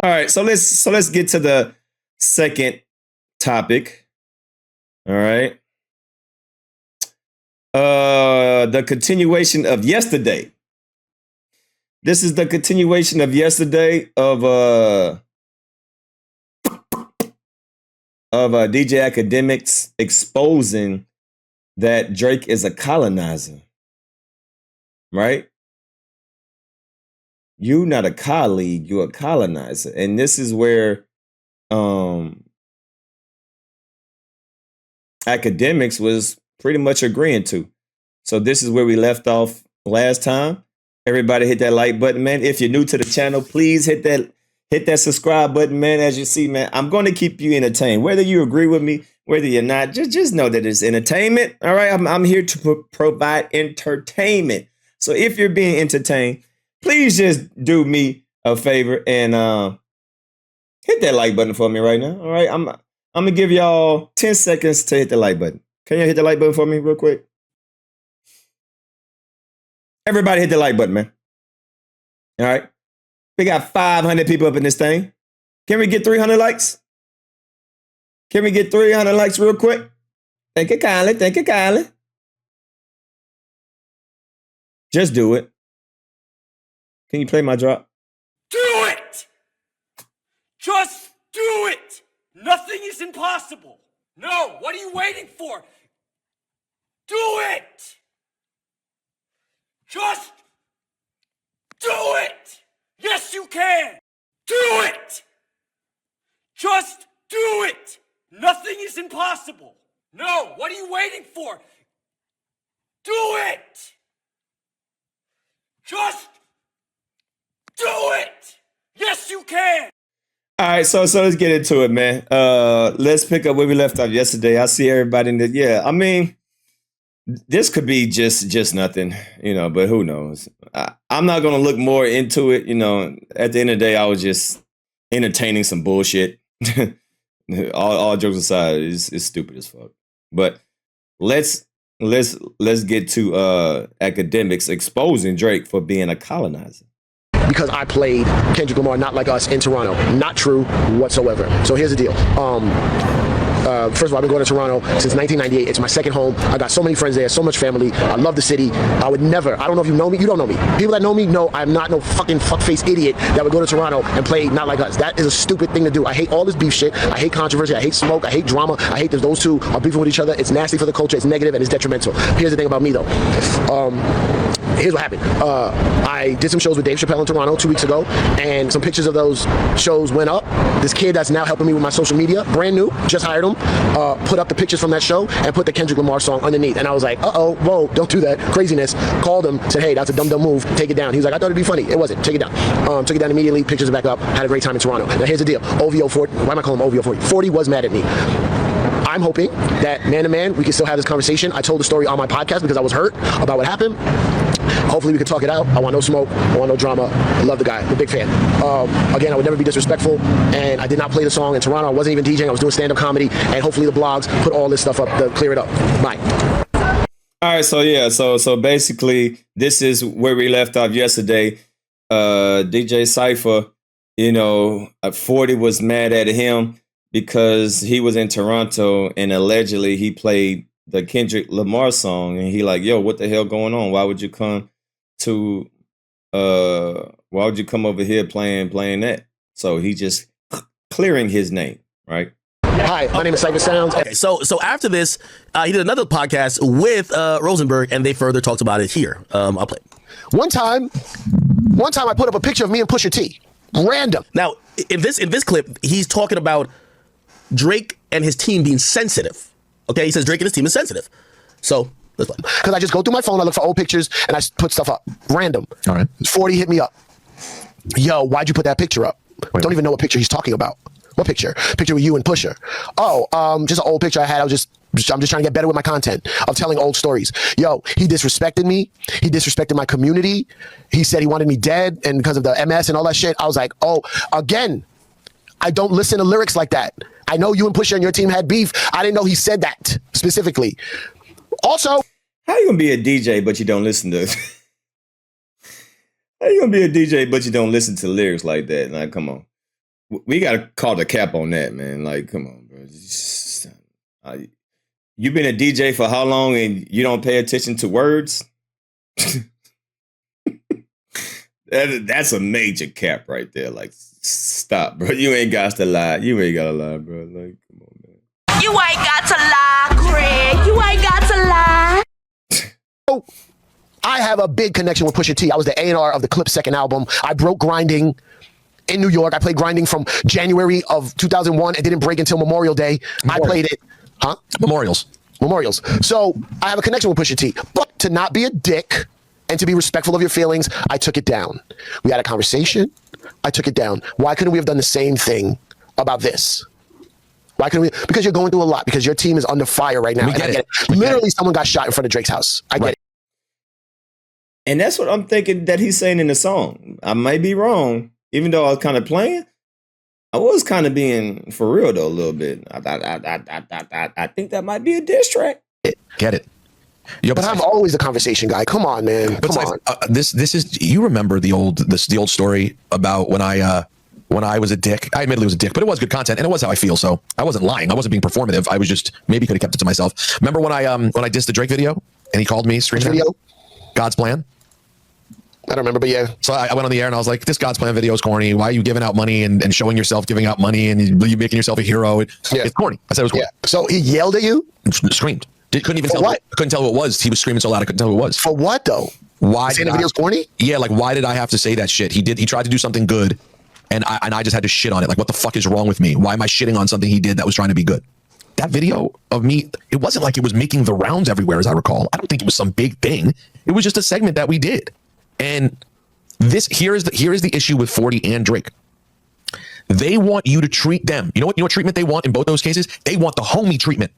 All right, so let's get to the second topic. All right. The continuation of yesterday. This is the continuation of yesterday of DJ Akademiks exposing that Drake is a colonizer. Right? You not a colleague, you're a colonizer. And this is where Akademiks was pretty much agreeing to. So this is where we left off last time. Everybody hit that like button, man. If you're new to the channel, please hit that subscribe button, man. As you see, man, I'm going to keep you entertained. Whether you agree with me, whether you're not, just know that it's entertainment. All right, I'm here to provide entertainment. So if you're being entertained, please just do me a favor and hit that like button for me right now. All right, I'm gonna give y'all 10 seconds to hit the like button. Can you hit the like button for me real quick? Everybody hit the like button, man. All right. We got 500 people up in this thing. Can we get 300 likes? Can we get 300 likes real quick? Thank you kindly. Thank you kindly. Just do it. Can you play my drop? Do it! Just do it! Nothing is impossible. No, what are you waiting for? Do it! Just do it! Yes, you can! Do it! Just do it! Nothing is impossible. No, what are you waiting for? Do it! Just do it! Yes, you can! All right, so let's get into it, man. Let's pick up where we left off yesterday. I see everybody in the, yeah, I mean, this could be just nothing, but who knows? I'm not going to look more into it. At the end of the day, I was just entertaining some bullshit. all jokes aside, it's stupid as fuck. But let's get to Akademiks exposing Drake for being a colonizer. Because I played Kendrick Lamar, Not Like Us, in Toronto. Not true whatsoever. So here's the deal. First of all, I've been going to Toronto since 1998. It's my second home. I got so many friends there, so much family. I love the city. I would never, I don't know if you know me, you don't know me. People that know me know I'm not no fucking fuckface idiot that would go to Toronto and play Not Like Us. That is a stupid thing to do. I hate all this beef shit. I hate controversy. I hate smoke. I hate drama. I hate that those two are beefing with each other. It's nasty for the culture. It's negative and it's detrimental. Here's the thing about me though. Here's what happened. I did some shows with Dave Chappelle in Toronto 2 weeks ago, and some pictures of those shows went up. This kid that's now helping me with my social media, brand new, just hired him, put up the pictures from that show and put the Kendrick Lamar song underneath. And I was like, whoa, don't do that. Craziness. Called him, said, hey, that's a dumb move. Take it down. He was like, I thought it'd be funny. It wasn't. Take it down. Took it down immediately. Pictures are back up. Had a great time in Toronto. Now here's the deal. OVO 40. Why am I calling him OVO 40? 40 was mad at me. I'm hoping that man to man, we can still have this conversation. I told the story on my podcast because I was hurt about what happened. Hopefully we can talk it out. I want no smoke. I want no drama. I love the guy. I'm a big fan. Again, I would never be disrespectful, and I did not play the song in Toronto. I wasn't even DJing. I was doing stand-up comedy, and hopefully the blogs put all this stuff up to clear it up. Bye. All right, so yeah, so basically this is where we left off yesterday. DJ Cypher, 40 was mad at him because he was in Toronto and allegedly he played the Kendrick Lamar song, and he like, yo, what the hell going on? Why would you come over here playing that? So he just clearing his name, right? Hi, my name is Cypher Sounds. Okay, so after this, he did another podcast with Rosenberg, and they further talked about it here. I'll play. One time I put up a picture of me and Pusha T. Random. Now, in this clip, he's talking about Drake and his team being sensitive. Okay, he says Drake and his team is sensitive. So let's play. Because I just go through my phone, I look for old pictures, and I put stuff up. Random. All right. 40 hit me up. Yo, why'd you put that picture up? Wait. Don't even know what picture he's talking about. What picture? Picture with you and Pusha. Just an old picture I had. I'm just trying to get better with my content of telling old stories. Yo, he disrespected me. He disrespected my community. He said he wanted me dead, and because of the MS and all that shit, I was like, again, I don't listen to lyrics like that. I know you and Pusha and your team had beef. I didn't know he said that specifically. Also, how you gonna be a DJ but you don't listen to? How you gonna be a DJ but you don't listen to lyrics like that? Like, come on. We gotta call the cap on that, man. Like, come on, bro. You've been a DJ for how long and you don't pay attention to words? That's a major cap right there. Like, stop, bro. You ain't got to lie. You ain't gotta lie, bro. Like, come on, man. You ain't got to lie, Craig. You ain't got to lie. So, I have a big connection with Pusha T. I was the A&R of the Clip's second album. I broke grinding in New York. I played grinding from January of 2001 and didn't break until Memorial Day. I played it. Huh? Memorials. So I have a connection with Pusha T. But to not be a dick and to be respectful of your feelings, I took it down. We had a conversation. I took it down. Why couldn't we have done the same thing about this? Why couldn't we? Because you're going through a lot. Because your team is under fire right now. We get it. Literally, someone got shot in front of Drake's house. I get it. And that's what I'm thinking that he's saying in the song. I might be wrong, even though I was kind of playing. I was kind of being for real though a little bit. I think that might be a diss track. Get it? Yo, but I'm always a conversation guy. Come on, man. Come on. This is. You remember the old story about when I was a dick. I admittedly was a dick, but it was good content and it was how I feel. So I wasn't lying. I wasn't being performative. I was just maybe could have kept it to myself. Remember when I dissed the Drake video and he called me screaming video? God's plan. I don't remember, but yeah. So I went on the air and I was like, this God's plan video is corny. Why are you giving out money and showing yourself giving out money and you making yourself a hero? It's corny. I said it was corny. Yeah. So he yelled at you? Screamed. Couldn't even tell what? Couldn't tell who it was. He was screaming so loud I couldn't tell who it was. For what though? Why? Saying the video's corny? Yeah, like why did I have to say that shit? He tried to do something good and I just had to shit on it. Like what the fuck is wrong with me? Why am I shitting on something he did that was trying to be good? That video of me, it wasn't like it was making the rounds everywhere as I recall. I don't think it was some big thing. It was just a segment that we did. And here is the issue with 40 and Drake. They want you to treat them. You know what treatment they want in both those cases? They want the homie treatment.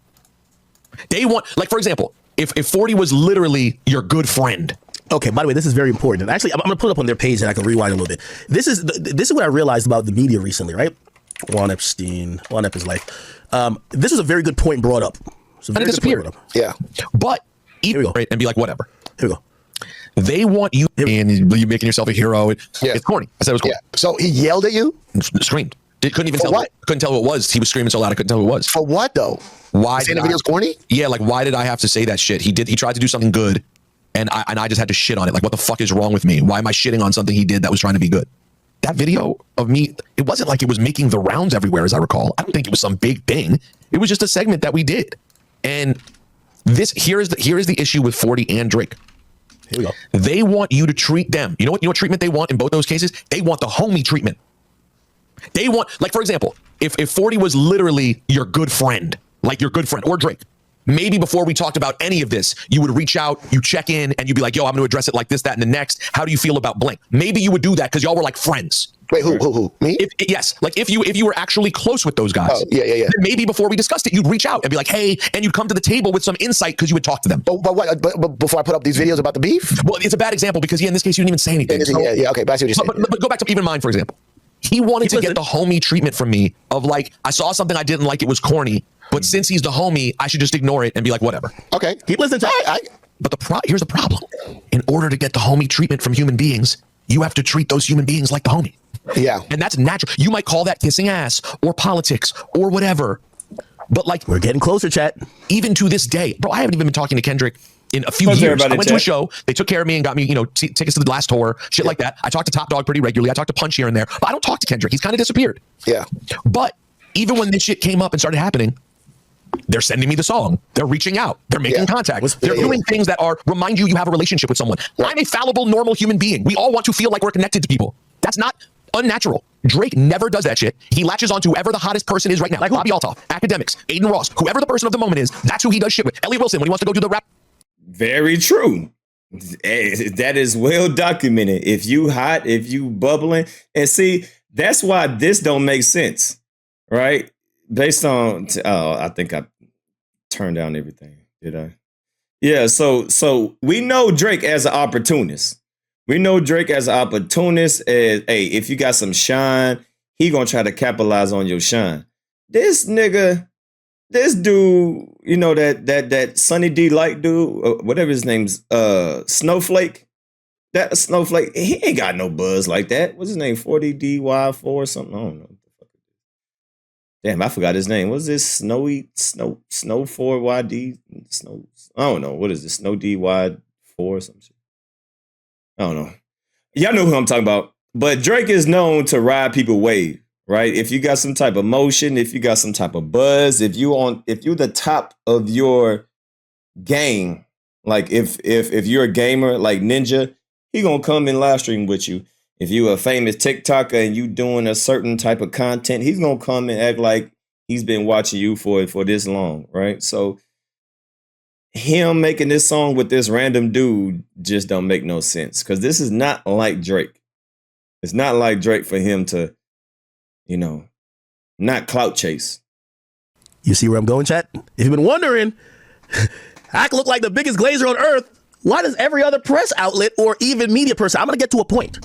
They want, like, for example, if 40 was literally your good friend. Okay, by the way, this is very important. Actually, I'm going to put it up on their page and I can rewind a little bit. This is what I realized about the media recently, right? Juan Epstein, Juan Ep is life. This is a very good point brought up. And it disappeared. Yeah. But here we go. And be like, whatever. Here we go. They want you and you making yourself a hero. It's corny. I said it was corny. Yeah. So he yelled at you? Screamed. Couldn't even tell. What? Couldn't tell who it was. He was screaming so loud I couldn't tell who it was. For what though? Why? Saying the video's corny? Yeah, like why did I have to say that shit? He tried to do something good, and I just had to shit on it. Like what the fuck is wrong with me? Why am I shitting on something he did that was trying to be good? That video of me, it wasn't like it was making the rounds everywhere as I recall. I don't think it was some big thing. It was just a segment that we did. And here is the issue with 40 and Drake. Here we go. They want you to treat them. You know what treatment they want in both those cases? They want the homie treatment. They want, like, for example, if 40 was literally your good friend, like your good friend or Drake, maybe before we talked about any of this, you would reach out, you check in, and you'd be like, yo, I'm going to address it like this, that, and the next. How do you feel about blank? Maybe you would do that because y'all were like friends. Wait, who? Me? Yes. Like if you were actually close with those guys. Oh, yeah. Then maybe before we discussed it, you'd reach out and be like, hey, and you'd come to the table with some insight because you would talk to them. But before I put up these videos about the beef? Well, it's a bad example because in this case, you didn't even say anything. Yeah, okay, but I see what you're saying. But go back to even mine, for example. He wanted to get the homie treatment from me of like, I saw something I didn't like, it was corny, but since he's the homie, I should just ignore it and be like, whatever. Okay. Keep listening to But here's the problem. In order to get the homie treatment from human beings, you have to treat those human beings like the homie. Yeah. And that's natural. You might call that kissing ass or politics or whatever. But like, we're getting closer, chat. Even to this day, bro, I haven't even been talking to Kendrick in a few years. I went to a show. They took care of me and got me, tickets to the last tour, shit like that. I talk to Top Dog pretty regularly. I talk to Punch here and there, but I don't talk to Kendrick. He's kind of disappeared. Yeah. But even when this shit came up and started happening, they're sending me the song. They're reaching out. They're making contact. They're doing things that remind you have a relationship with someone. I'm a fallible, normal human being. We all want to feel like we're connected to people. That's not unnatural. Drake never does that shit. He latches on to whoever the hottest person is right now. Like Bobby Altoff, Akademiks, Aiden Ross, whoever the person of the moment is, that's who he does shit with. Ellie Wilson, when he wants to go do the rap. Very true. That is well documented. If you hot, if you bubbling, and see, that's why this don't make sense, right? Based on, I think I turned down everything. Did I? Yeah. So we know Drake as an opportunist. We know Drake as an opportunist. As, hey, if you got some shine, he gonna try to capitalize on your shine. This nigga. This dude, that Sunny D Light dude, whatever his name's, Snowflake. That Snowflake, he ain't got no buzz like that. What's his name? 40DY4 or something? I don't know. Damn, I forgot his name. What is this? Snow 4YD? Snow. I don't know. What is this? Snow DY4 or some shit. I don't know. Y'all know who I'm talking about. But Drake is known to ride people wave, right? If you got some type of motion, if you got some type of buzz, if you're the top of your game, like if you're a gamer like Ninja, he gonna come and live stream with you. If you a famous TikToker and you doing a certain type of content, he's gonna come and act like he's been watching you for this long, right? So him making this song with this random dude just don't make no sense, because this is not like Drake. It's not like Drake for him to, not clout chase. You see where I'm going, chat? If you've been wondering, I look like the biggest glazer on earth. Why does every other press outlet or even media person? I'm gonna get to a point.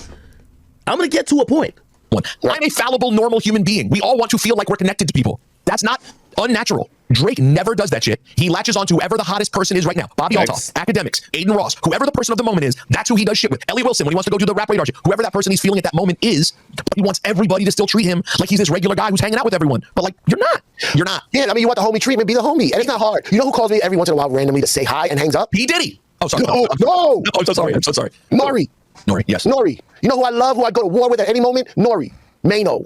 I'm a fallible, normal human being. We all want to feel like we're connected to people. That's not unnatural. Drake never does that shit. He latches on to whoever the hottest person is right now. Bobby Altoff, Akademiks, Aiden Ross, whoever the person of the moment is, that's who he does shit with. Ellie Wilson, when he wants to go do the rap radar shit, whoever that person he's feeling at that moment is, he wants everybody to still treat him like he's this regular guy who's hanging out with everyone. But like, you're not. You're not. Yeah, I mean, you want the homie treatment, be the homie. And it's not hard. You know who calls me every once in a while randomly to say hi and hangs up? P. Diddy. Oh, sorry. No. Oh, I'm so sorry. Nori. Yes. Nori. You know who I love, who I go to war with at any moment? Nori. Mano.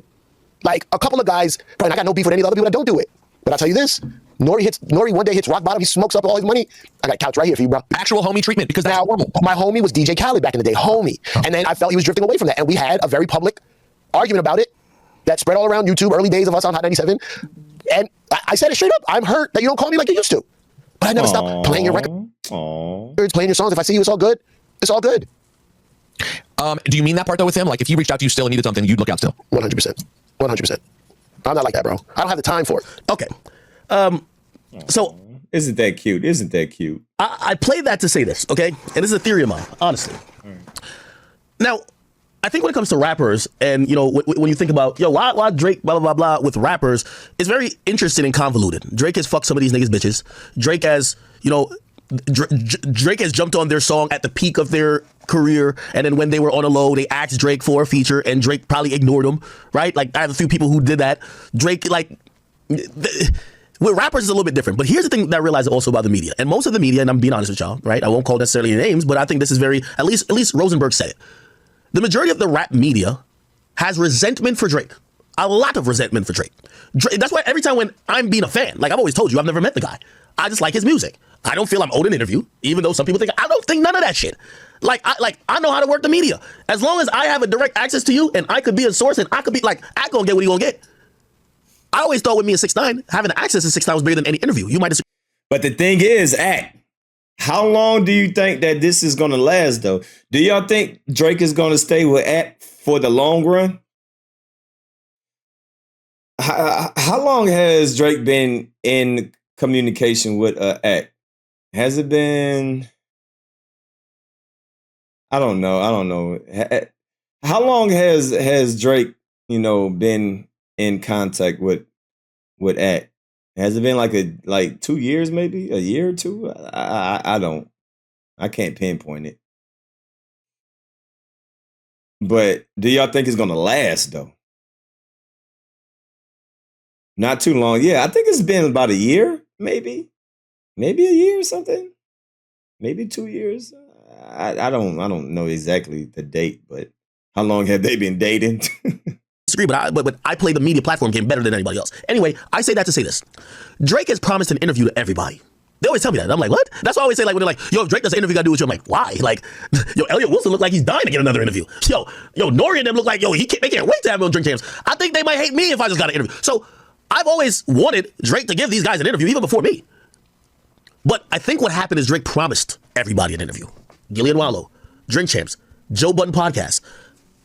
Like, a couple of guys, I got no beef with any other people that don't do it. But I'll tell you this, Nori one day hits rock bottom, he smokes up all his money. I got a couch right here for you, bro. Actual homie treatment, because that's normal. My homie was DJ Khaled back in the day, homie. And then I felt he was drifting away from that. And we had a very public argument about it that spread all around YouTube, early days of us on Hot 97. And I said it straight up, I'm hurt that you don't call me like you used to. But I never stopped playing your records, playing your songs. If I see you, it's all good. It's all good. Do you mean that part though with him? Like if he reached out to you still and needed something, you'd look out still? 100%. 100%. I'm not like that, bro. I don't have the time for it. Okay. So isn't that cute? I played that to say this, okay? And this is a theory of mine, honestly. Now, I think when it comes to rappers, and when you think about why Drake blah blah blah with rappers, it's very interesting and convoluted. Drake has fucked some of these niggas bitches. Drake has Drake has jumped on their song at the peak of their career, and then when they were on a low, they asked Drake for a feature, and Drake probably ignored them, right? Like I have a few people who did that. Drake, with rappers is a little bit different. But here's the thing that I realized also about the media, and most of the media, and I'm being honest with y'all, right? I won't call necessarily any names, but I think this is very, at least Rosenberg said it. The majority of the rap media has resentment for Drake. A lot of resentment for Drake. That's why every time when I'm being a fan, like I've always told you, I've never met the guy. I just like his music. I don't feel I'm owed an interview, even though some people think I don't think none of that shit. I know how to work the media. As long as I have a direct access to you and I could be a source and I could be I gonna get what he gonna get. I always thought with me and 6ix9ine, having access to 6ix9ine was bigger than any interview. You might disagree. But the thing is, how long do you think that this is gonna last though? Do y'all think Drake is gonna stay with for the long run? How long has Drake been in communication with Has it been? I don't know. How long has Drake, been in contact with Has it been like 2 years, maybe a year or two? I can't pinpoint it. But do y'all think it's gonna last though? Not too long. Yeah, I think it's been about a year, maybe a year or something. Maybe 2 years. I don't know exactly the date, but how long have they been dating? But I play the media platform game better than anybody else. Anyway, I say that to say this. Drake has promised an interview to everybody. They always tell me that. I'm like, what? That's why I always say, when they're like, yo, if Drake does an interview, gotta do with you. I'm like, why? Elliot Wilson look like he's dying to get another interview. Yo, Nori and them look like, they can't wait to have him on Drink Champs. I think they might hate me if I just got an interview. So I've always wanted Drake to give these guys an interview, even before me. But I think what happened is Drake promised everybody an interview. Gillian Wallow, Drink Champs, Joe Budden Podcast.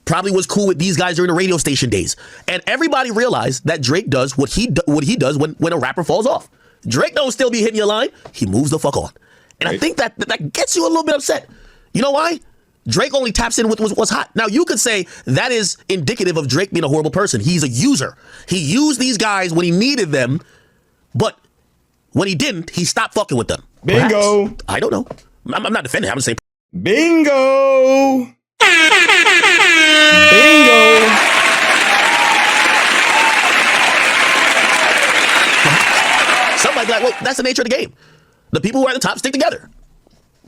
Probably was cool with these guys during the radio station days. And everybody realized that Drake does what he does when a rapper falls off. Drake don't still be hitting your line. He moves the fuck on. And I think that gets you a little bit upset. You know why? Drake only taps in with what's hot. Now, you could say that is indicative of Drake being a horrible person. He's a user. He used these guys when he needed them, but when he didn't, he stopped fucking with them. Bingo. Perhaps. I don't know. I'm not defending him. I'm just saying. Bingo. Bingo. might be like, well, that's the nature of the game. The people who are at the top stick together.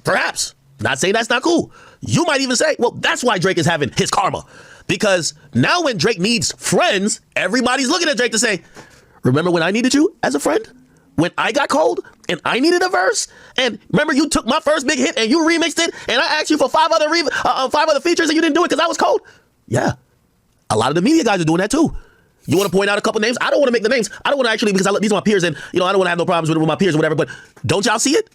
Perhaps. Not saying that's not cool. You might even say, well, that's why Drake is having his karma. Because now when Drake needs friends, everybody's looking at Drake to say, remember when I needed you as a friend? When I got cold and I needed a verse? And remember you took my first big hit and you remixed it and I asked you for five other features and you didn't do it because I was cold? Yeah. A lot of the media guys are doing that too. You want to point out a couple names? I don't want to make the names. I don't want to actually, because these are my peers and, I don't want to have no problems with my peers or whatever, but don't y'all see it?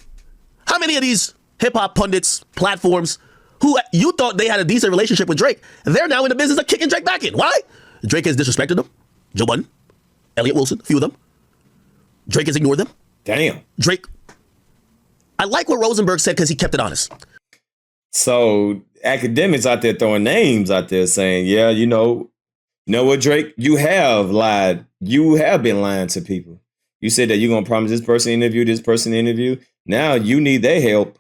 How many of these hip-hop pundits, platforms, who you thought they had a decent relationship with Drake, they're now in the business of kicking Drake back in? Why? Drake has disrespected them. Joe Budden, Elliot Wilson, a few of them. Drake has ignored them. Damn. Drake, I like what Rosenberg said because he kept it honest. So academics out there throwing names out there saying, yeah, you know what, Drake, you have lied. You have been lying to people. You said that you're going to promise this person interview. Now you need their help.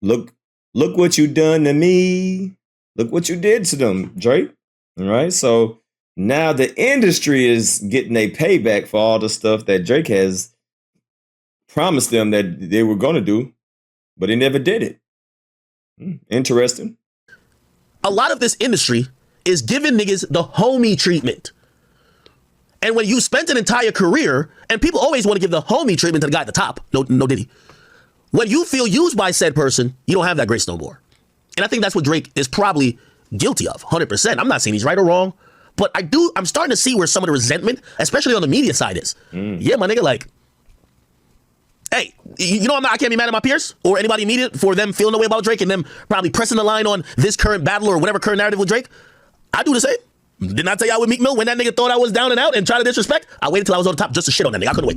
Look what you done to me. Look what you did to them, Drake. All right. So now the industry is getting a payback for all the stuff that Drake has promised them that they were going to do, but he never did it. Interesting. A lot of this industry is giving niggas the homie treatment. And when you spent an entire career, and people always want to give the homie treatment to the guy at the top. No diddy. When you feel used by said person, you don't have that grace no more. And I think that's what Drake is probably guilty of, 100%. I'm not saying he's right or wrong, but I'm starting to see where some of the resentment, especially on the media side, is. Yeah, my nigga, like, hey, I can't be mad at my peers or anybody immediate for them feeling the way about Drake and them probably pressing the line on this current battle or whatever current narrative with Drake. I do the same. Didn't I tell y'all with Meek Mill when that nigga thought I was down and out and tried to disrespect? I waited till I was on top just to shit on that nigga. I couldn't wait.